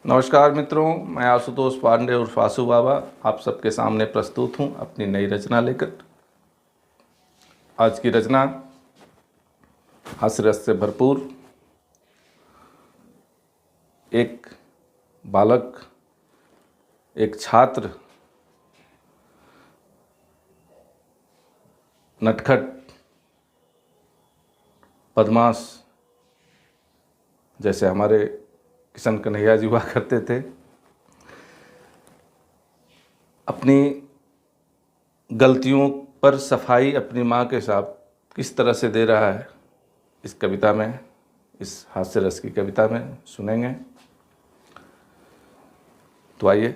नमस्कार मित्रों, मैं आशुतोष पांडे उर्फ आशु बाबा आप सबके सामने प्रस्तुत हूँ अपनी नई रचना लेकर। आज की रचना हास्य रस से भरपूर। एक बालक, एक छात्र नटखट बदमाश, जैसे हमारे किशन कन्हैया जी हुआ करते थे, अपनी गलतियों पर सफाई अपनी माँ के साथ किस तरह से दे रहा है, इस कविता में, इस हास्य रस की कविता में सुनेंगे। तो आइए,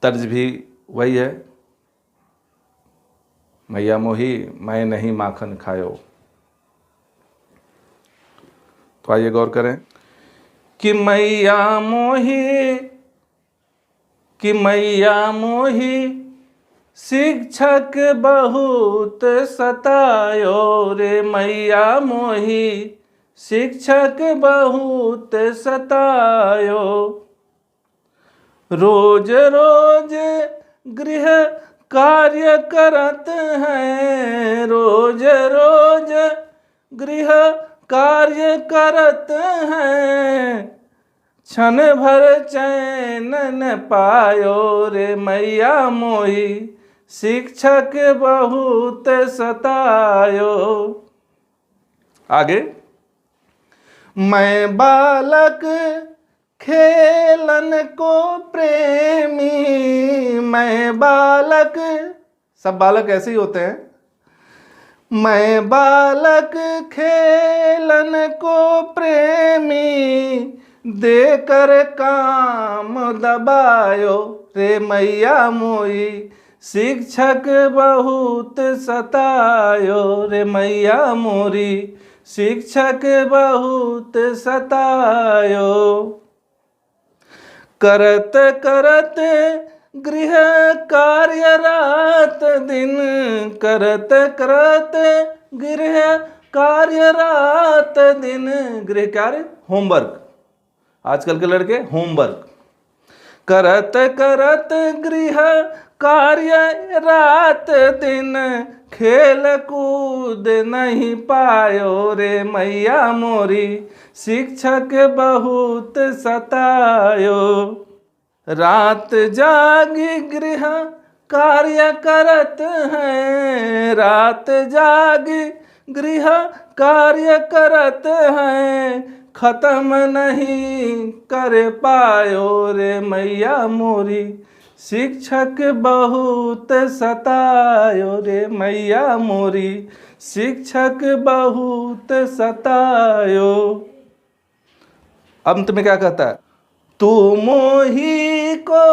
तर्ज भी वही है, मैया मोही मैं नहीं माखन खायो। तो आइए गौर करें कि मैया मोही शिक्षक बहुत सतायो रे। मैया मोही शिक्षक बहुत सतायो। रोज रोज गृह कार्य करत हैं, रोज रोज गृह कार्य करत हैं, क्षण भर चैन न पायो रे। मैया मोही शिक्षक बहुत सतायो। आगे, मैं बालक खेलन को प्रेमी, मैं बालक, सब बालक ऐसे ही होते हैं। मैं बालक खेलन को प्रेमी, देकर काम दबायो रे। मैया मोही शिक्षक बहुत सतायो रे। मैया मोरी शिक्षक बहुत सतायो। करत करत गृह कार्य रात दिन, करत करत गृह कार्य रात दिन। गृह कार्य होमवर्क, आजकल के लड़के होमवर्क। करत करत गृह कार्य रात दिन, खेल कूद नहीं पायो रे। मैया मोरी शिक्षक बहुत सतायो। रात जागी गृह कार्य करत हैं, रात जागी गृह कार्य करत हैं, खत्म नहीं कर पायो रे। मैया मोरी शिक्षक बहुत सतायो रे। मैया मोरी शिक्षक बहुत सतायो। अंत में क्या कहता है? तू मोही को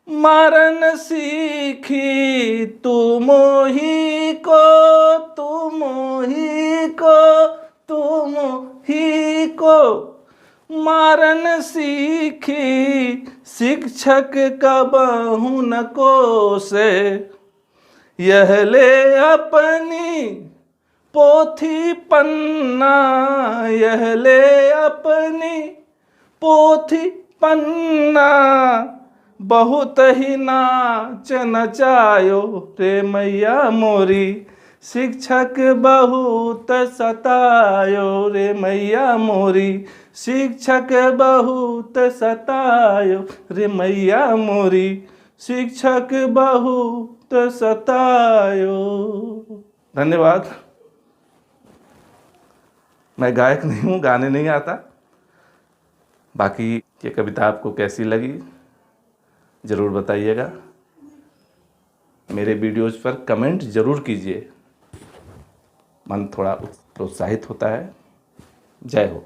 मारन सीखी, तू मोही को, तू मोही को, तू मोही को मारन सीखी, शिक्षक कबहु न कोसे। यह ले अपनी पोथी पन्ना, यह ले अपनी पोथी पन्ना, बहुत ही नाच नचायो रे। मैया मोरी शिक्षक बहुत सतायो रे। मैया मोरी शिक्षक बहुत सतायो रे। मैया मोरी शिक्षक बहुत सतायो। धन्यवाद। मैं गायक नहीं हूँ, गाने नहीं आता। बाकी ये कविता आपको कैसी लगी ज़रूर बताइएगा। मेरे वीडियोज़ पर कमेंट ज़रूर कीजिए, मन थोड़ा प्रोत्साहित होता है। जय हो।